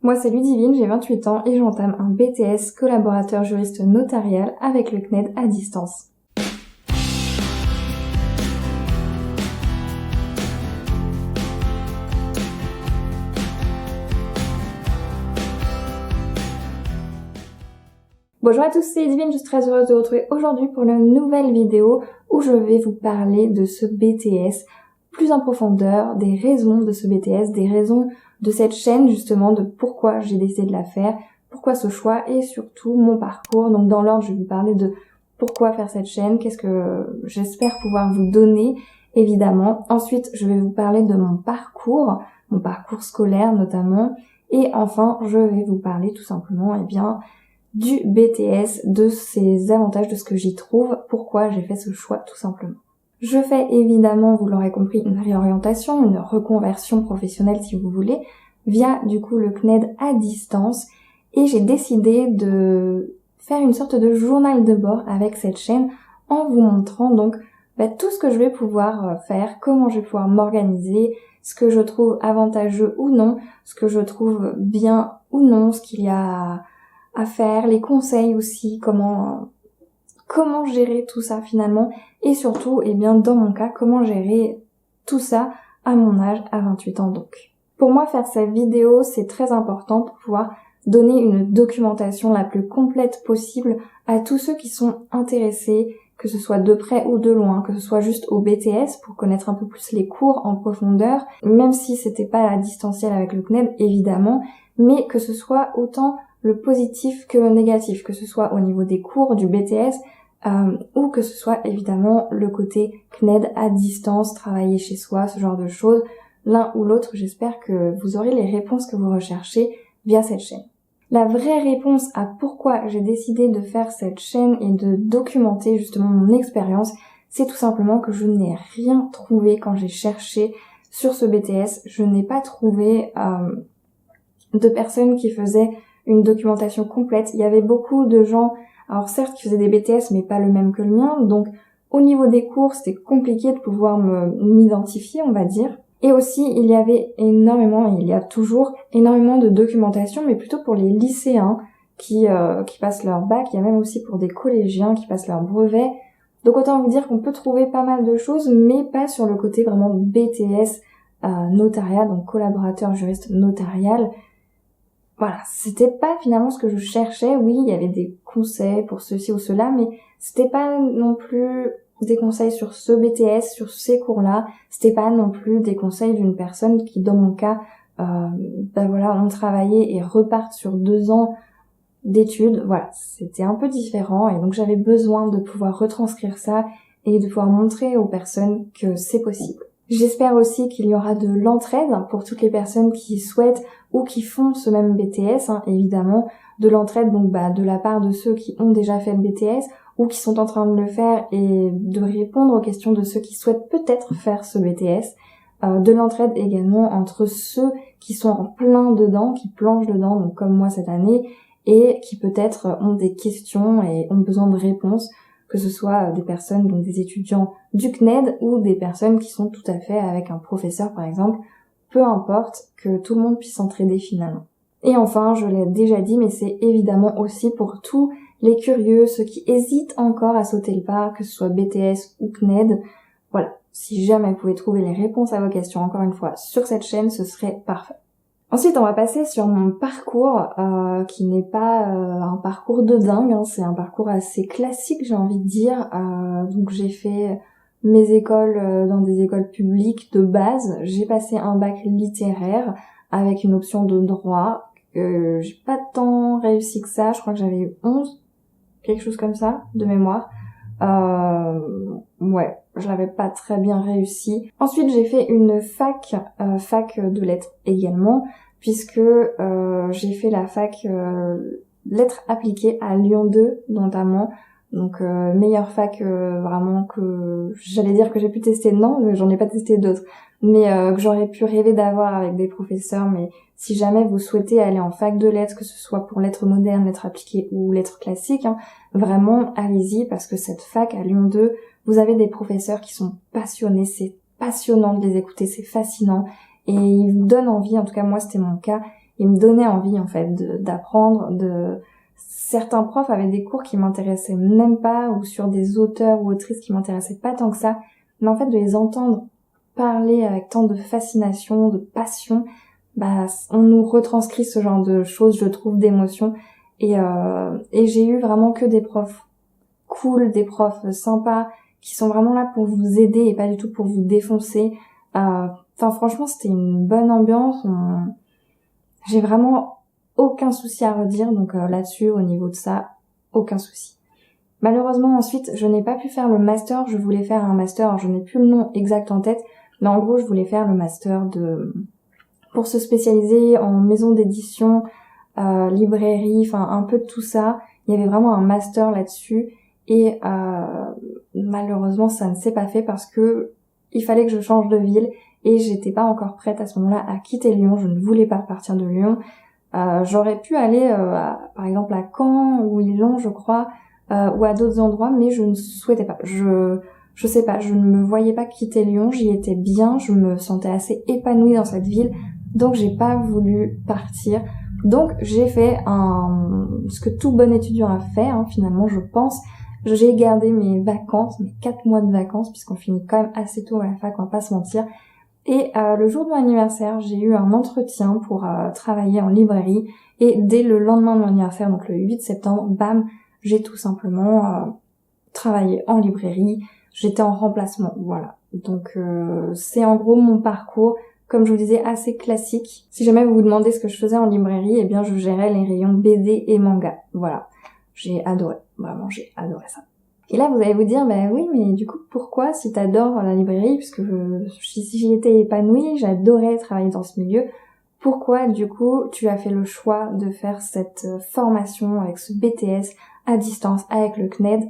Moi c'est Ludivine, j'ai 28 ans et j'entame un BTS collaborateur juriste notarial avec le CNED à distance. Bonjour à tous, c'est Ludivine, je suis très heureuse de vous retrouver aujourd'hui pour une nouvelle vidéo où je vais vous parler de ce BTS plus en profondeur, des raisons de ce BTS, des raisons de cette chaîne justement, de pourquoi j'ai décidé de la faire, pourquoi ce choix et surtout mon parcours. Donc dans l'ordre, je vais vous parler de pourquoi faire cette chaîne, qu'est-ce que j'espère pouvoir vous donner évidemment. Ensuite, je vais vous parler de mon parcours scolaire notamment. Et enfin, je vais vous parler tout simplement du BTS, de ses avantages, de ce que j'y trouve, pourquoi j'ai fait ce choix tout simplement. Je fais évidemment, vous l'aurez compris, une réorientation, une reconversion professionnelle si vous voulez, via du coup le CNED à distance, et j'ai décidé de faire une sorte de journal de bord avec cette chaîne en vous montrant donc tout ce que je vais pouvoir faire, comment je vais pouvoir m'organiser, ce que je trouve avantageux ou non, ce que je trouve bien ou non, ce qu'il y a à faire, les conseils aussi, comment gérer tout ça finalement, et surtout, dans mon cas, comment gérer tout ça à mon âge, à 28 ans donc. Pour moi, faire cette vidéo, c'est très important pour pouvoir donner une documentation la plus complète possible à tous ceux qui sont intéressés, que ce soit de près ou de loin, que ce soit juste au BTS pour connaître un peu plus les cours en profondeur, même si c'était pas à distanciel avec le CNED évidemment, mais que ce soit autant le positif que le négatif, que ce soit au niveau des cours du BTS, ou que ce soit évidemment le côté CNED à distance, travailler chez soi, ce genre de choses. L'un ou l'autre, j'espère que vous aurez les réponses que vous recherchez via cette chaîne. La vraie réponse à pourquoi j'ai décidé de faire cette chaîne et de documenter justement mon expérience, c'est tout simplement que je n'ai rien trouvé quand j'ai cherché sur ce BTS. Je n'ai pas trouvé de personnes qui faisaient une documentation complète. Il y avait beaucoup de gens, alors certes qui faisaient des BTS mais pas le même que le mien, donc au niveau des cours c'était compliqué de pouvoir m'identifier on va dire. Et aussi il y a toujours énormément de documentation, mais plutôt pour les lycéens qui passent leur bac. Il y a même aussi pour des collégiens qui passent leur brevet. Donc autant vous dire qu'on peut trouver pas mal de choses, mais pas sur le côté vraiment BTS notariat, donc collaborateur juriste notarial. Voilà, c'était pas finalement ce que je cherchais. Oui, il y avait des conseils pour ceci ou cela, mais c'était pas non plus des conseils sur ce BTS, sur ces cours-là. C'était pas non plus des conseils d'une personne qui, dans mon cas, ont travaillé et repartent sur 2 ans d'études. Voilà, c'était un peu différent et donc j'avais besoin de pouvoir retranscrire ça et de pouvoir montrer aux personnes que c'est possible. J'espère aussi qu'il y aura de l'entraide pour toutes les personnes qui souhaitent ou qui font ce même BTS, évidemment, de l'entraide donc de la part de ceux qui ont déjà fait le BTS ou qui sont en train de le faire et de répondre aux questions de ceux qui souhaitent peut-être faire ce BTS, de l'entraide également entre ceux qui sont en plein dedans, qui plongent dedans, donc comme moi cette année, et qui peut-être ont des questions et ont besoin de réponses, que ce soit des personnes, donc des étudiants du CNED ou des personnes qui sont tout à fait avec un professeur par exemple, peu importe, que tout le monde puisse s'entraider finalement. Et enfin, je l'ai déjà dit, mais c'est évidemment aussi pour tous les curieux, ceux qui hésitent encore à sauter le pas, que ce soit BTS ou CNED. Voilà, si jamais vous pouvez trouver les réponses à vos questions, encore une fois, sur cette chaîne, ce serait parfait. Ensuite, on va passer sur mon parcours, qui n'est pas un parcours de dingue, c'est un parcours assez classique, j'ai envie de dire. Donc j'ai fait mes écoles dans des écoles publiques de base. J'ai passé un bac littéraire avec une option de droit. J'ai pas tant réussi que ça, je crois que j'avais 11, quelque chose comme ça, de mémoire. Ouais, je l'avais pas très bien réussi. Ensuite, j'ai fait une fac de lettres également, puisque j'ai fait la fac lettres appliquées à Lyon 2 notamment. Donc meilleure fac vraiment que j'allais dire que j'ai pu tester, non, j'en ai pas testé d'autres, mais que j'aurais pu rêver d'avoir avec des professeurs. Mais si jamais vous souhaitez aller en fac de lettres, que ce soit pour lettres modernes, lettres appliquées ou lettres classiques, vraiment allez-y, parce que cette fac à Lyon 2, vous avez des professeurs qui sont passionnés, c'est passionnant de les écouter, c'est fascinant et ils vous donnent envie, en tout cas moi c'était mon cas, il me donnait envie en fait d'apprendre. Certains profs avaient des cours qui m'intéressaient même pas, ou sur des auteurs ou autrices qui m'intéressaient pas tant que ça, mais en fait de les entendre parler avec tant de fascination, de passion, on nous retranscrit ce genre de choses, je trouve, d'émotions, et j'ai eu vraiment que des profs cool, des profs sympas, qui sont vraiment là pour vous aider et pas du tout pour vous défoncer. Franchement, c'était une bonne ambiance. J'ai vraiment aucun souci à redire, donc là-dessus, au niveau de ça, aucun souci. Malheureusement, ensuite, je n'ai pas pu faire le master. Je voulais faire un master, alors je n'ai plus le nom exact en tête, mais en gros, je voulais faire le master pour se spécialiser en maison d'édition, librairie, un peu de tout ça. Il y avait vraiment un master là-dessus, et malheureusement, ça ne s'est pas fait parce que il fallait que je change de ville, et j'étais pas encore prête à ce moment-là à quitter Lyon. Je ne voulais pas partir de Lyon. J'aurais pu aller par exemple à Caen ou Lyon, je crois, ou à d'autres endroits, mais je ne souhaitais pas. Je sais pas, je ne me voyais pas quitter Lyon. J'y étais bien, je me sentais assez épanouie dans cette ville, donc j'ai pas voulu partir. Donc j'ai fait ce que tout bon étudiant a fait, finalement, je pense. J'ai gardé mes vacances, mes 4 mois de vacances, puisqu'on finit quand même assez tôt à la fac, on va pas se mentir. Et le jour de mon anniversaire, j'ai eu un entretien pour travailler en librairie. Et dès le lendemain de mon anniversaire, donc le 8 septembre, bam, j'ai tout simplement travaillé en librairie. J'étais en remplacement, voilà. Donc c'est en gros mon parcours, comme je vous disais, assez classique. Si jamais vous vous demandez ce que je faisais en librairie, eh bien je gérais les rayons BD et manga. Voilà. J'ai adoré, vraiment j'ai adoré ça. Et là, vous allez vous dire, oui, mais du coup, pourquoi, si t'adores la librairie, puisque j'y étais épanouie, j'adorais travailler dans ce milieu, pourquoi, du coup, tu as fait le choix de faire cette formation avec ce BTS à distance avec le CNED?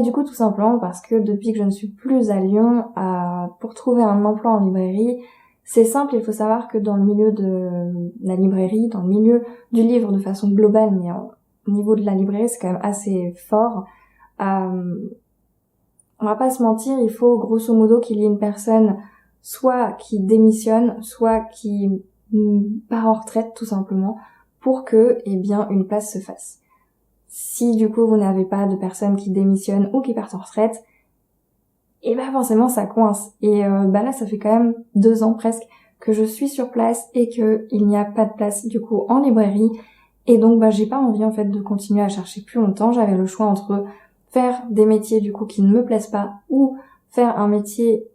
Du coup, tout simplement parce que depuis que je ne suis plus à Lyon, pour trouver un emploi en librairie, c'est simple, il faut savoir que dans le milieu de la librairie, dans le milieu du livre de façon globale, mais au niveau de la librairie, c'est quand même assez fort. On va pas se mentir, il faut grosso modo qu'il y ait une personne soit qui démissionne, soit qui part en retraite tout simplement, pour que une place se fasse. Si du coup vous n'avez pas de personnes qui démissionnent ou qui partent en retraite, forcément ça coince. Et là ça fait quand même 2 ans presque que je suis sur place et que il n'y a pas de place du coup en librairie. Et donc j'ai pas envie en fait de continuer à chercher plus longtemps. J'avais le choix entre faire des métiers du coup qui ne me plaisent pas, ou faire un métier,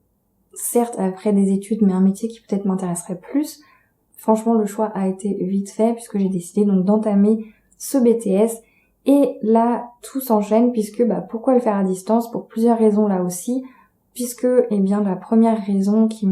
certes après des études, mais un métier qui peut-être m'intéresserait plus. Franchement, le choix a été vite fait puisque j'ai décidé donc d'entamer ce BTS. Et là, tout s'enchaîne puisque pourquoi le faire à distance? Pour plusieurs raisons là aussi, puisque la première raison qui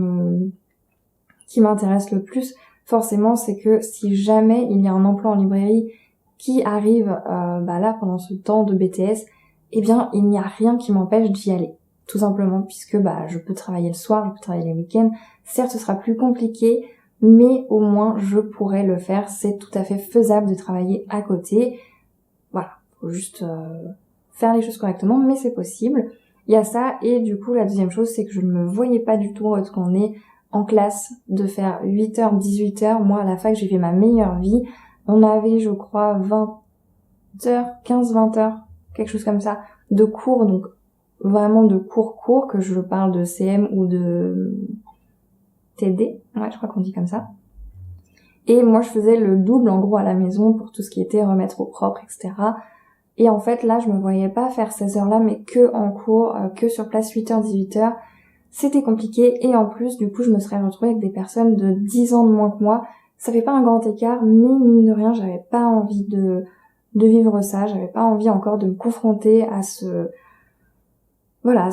m'intéresse le plus, forcément, c'est que si jamais il y a un emploi en librairie qui arrive là pendant ce temps de BTS, il n'y a rien qui m'empêche d'y aller. Tout simplement, puisque je peux travailler le soir, je peux travailler les week-ends. Certes, ce sera plus compliqué, mais au moins je pourrais le faire. C'est tout à fait faisable de travailler à côté. Voilà, faut juste faire les choses correctement, mais c'est possible. Il y a ça, et du coup, la deuxième chose, c'est que je ne me voyais pas du tout lorsqu'on est en classe de faire 8h, 18h. Moi, à la fac, j'ai fait ma meilleure vie. On avait, je crois, 20h, 15-20h, quelque chose comme ça, de cours, donc vraiment de cours, que je parle de CM ou de TD, ouais, je crois qu'on dit comme ça. Et moi, je faisais le double, en gros, à la maison, pour tout ce qui était remettre au propre, etc. Et en fait, là, je me voyais pas faire ces heures-là, mais que en cours, que sur place 8h, 18h. C'était compliqué, et en plus, du coup, je me serais retrouvée avec des personnes de 10 ans de moins que moi. Ça fait pas un grand écart, mais mine de rien, j'avais pas envie de vivre ça, j'avais pas envie encore de me confronter à ce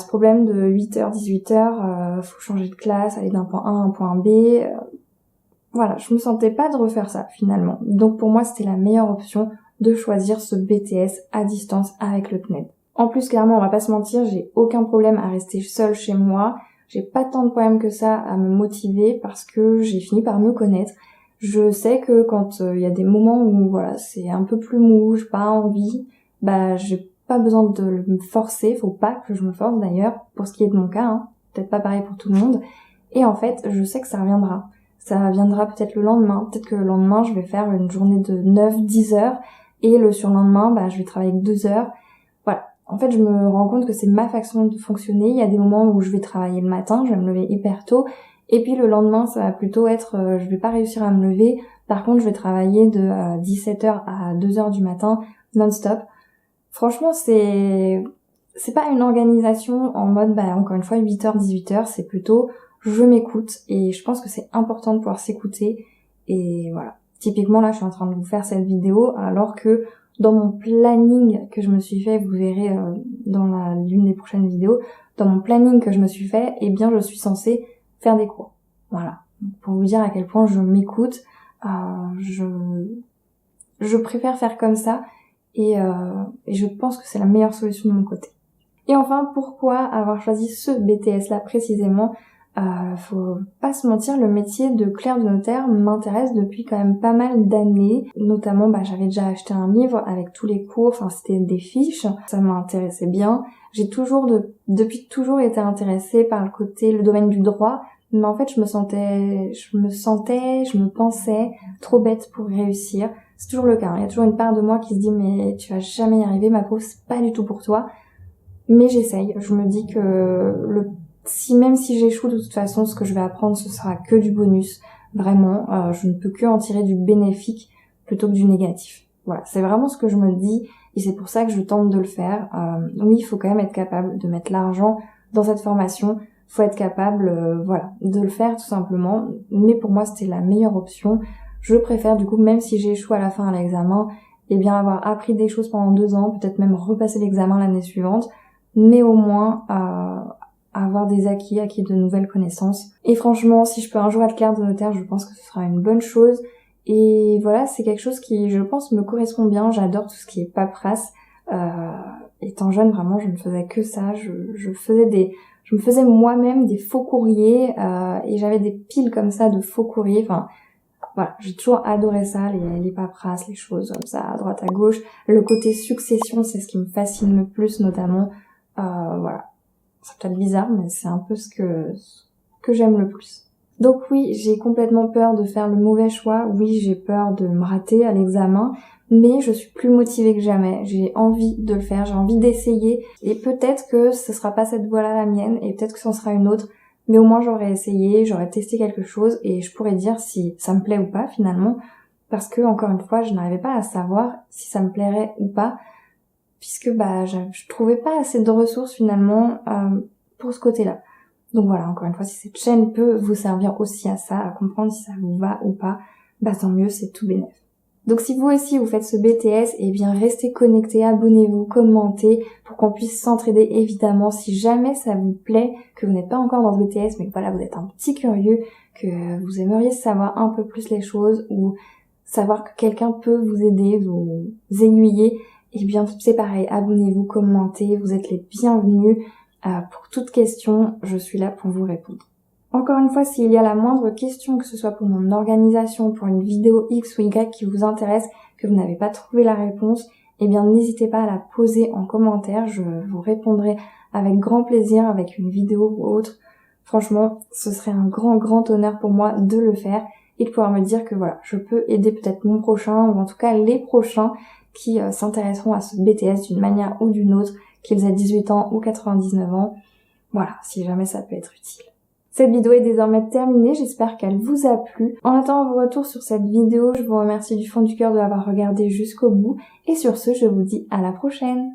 problème de 8h, 18h, faut changer de classe, aller d'un point A à un point B. Je me sentais pas de refaire ça, finalement. Donc pour moi, c'était la meilleure option de choisir ce BTS à distance avec le CNED. En plus, clairement, on va pas se mentir, j'ai aucun problème à rester seule chez moi. J'ai pas tant de problèmes que ça à me motiver parce que j'ai fini par me connaître. Je sais que quand il y a des moments où c'est un peu plus mou, j'ai pas envie, j'ai pas besoin de me forcer, faut pas que je me force d'ailleurs, pour ce qui est de mon cas, peut-être pas pareil pour tout le monde. Et en fait, je sais que ça reviendra. ça viendra peut-être le lendemain. Peut-être que le lendemain, je vais faire une journée de 9-10 heures et le surlendemain, je vais travailler 2 heures. Voilà. En fait, je me rends compte que c'est ma façon de fonctionner. Il y a des moments où je vais travailler le matin, je vais me lever hyper tôt. Et puis le lendemain, ça va plutôt être, je vais pas réussir à me lever. Par contre, je vais travailler de 17h à 2h du matin, non-stop. Franchement, c'est pas une organisation en mode, encore une fois, 8h, 18h. C'est plutôt, je m'écoute. Et je pense que c'est important de pouvoir s'écouter. Et voilà. Typiquement, là, je suis en train de vous faire cette vidéo, alors que dans mon planning que je me suis fait, vous verrez dans l'une des prochaines vidéos, dans mon planning que je me suis fait, eh bien, je suis censée faire des cours. Voilà. Pour vous dire à quel point je m'écoute, je préfère faire comme ça et je pense que c'est la meilleure solution de mon côté. Et enfin, pourquoi avoir choisi ce BTS là précisément? Faut pas se mentir, le métier de clerc de notaire m'intéresse depuis quand même pas mal d'années. Notamment, j'avais déjà acheté un livre avec tous les cours, enfin c'était des fiches, ça m'intéressait bien. J'ai depuis toujours été intéressée par le domaine du droit, mais en fait je me pensais trop bête pour réussir. C'est toujours le cas, hein. Il y a toujours une part de moi qui se dit mais tu vas jamais y arriver, ma pauvre, c'est pas du tout pour toi. Mais j'essaye, je me dis que même si j'échoue, de toute façon, ce que je vais apprendre, ce sera que du bonus. Vraiment, je ne peux que en tirer du bénéfique plutôt que du négatif. Voilà, c'est vraiment ce que je me dis et c'est pour ça que je tente de le faire. Oui, il faut quand même être capable de mettre l'argent dans cette formation. Faut être capable, de le faire tout simplement. Mais pour moi, c'était la meilleure option. Je préfère du coup, même si j'échoue à la fin à l'examen, avoir appris des choses pendant 2 ans, peut-être même repasser l'examen l'année suivante, mais au moins avoir des acquis de nouvelles connaissances. Et franchement, si je peux un jour être clerc de notaire, je pense que ce sera une bonne chose. Et voilà, c'est quelque chose qui, je pense, me correspond bien. J'adore tout ce qui est paperasse. Étant jeune, vraiment, je ne faisais que ça. Je me faisais moi-même des faux courriers et j'avais des piles comme ça de faux courriers. Enfin, voilà, j'ai toujours adoré ça, les paperasses, les choses comme ça, à droite, à gauche. Le côté succession, c'est ce qui me fascine le plus, notamment. Voilà. C'est peut-être bizarre, mais c'est un peu ce que j'aime le plus. Donc oui, j'ai complètement peur de faire le mauvais choix. Oui, j'ai peur de me rater à l'examen, mais je suis plus motivée que jamais. J'ai envie de le faire, j'ai envie d'essayer. Et peut-être que ce sera pas cette voie-là la mienne, et peut-être que ce sera une autre. Mais au moins j'aurais essayé, j'aurais testé quelque chose, et je pourrais dire si ça me plaît ou pas finalement. Parce que, encore une fois, je n'arrivais pas à savoir si ça me plairait ou pas. Puisque je trouvais pas assez de ressources finalement pour ce côté-là. Donc voilà, encore une fois, si cette chaîne peut vous servir aussi à ça, à comprendre si ça vous va ou pas, tant mieux, c'est tout bénef. Donc si vous aussi vous faites ce BTS, restez connectés, abonnez-vous, commentez pour qu'on puisse s'entraider évidemment. Si jamais ça vous plaît, que vous n'êtes pas encore dans ce BTS, mais que vous êtes un petit curieux, que vous aimeriez savoir un peu plus les choses ou savoir que quelqu'un peut vous aider, vous aiguiller, c'est pareil, abonnez-vous, commentez, vous êtes les bienvenus. Pour toute question, je suis là pour vous répondre. Encore une fois, s'il y a la moindre question, que ce soit pour mon organisation, pour une vidéo X ou Y qui vous intéresse, que vous n'avez pas trouvé la réponse, n'hésitez pas à la poser en commentaire, je vous répondrai avec grand plaisir, avec une vidéo ou autre. Franchement, ce serait un grand honneur pour moi de le faire et de pouvoir me dire que voilà, je peux aider peut-être mon prochain ou en tout cas les prochains qui s'intéresseront à ce BTS d'une manière ou d'une autre, qu'ils aient 18 ans ou 99 ans. Voilà, si jamais ça peut être utile. Cette vidéo est désormais terminée, j'espère qu'elle vous a plu. En attendant vos retours sur cette vidéo, je vous remercie du fond du cœur de l'avoir regardée jusqu'au bout. Et sur ce, je vous dis à la prochaine.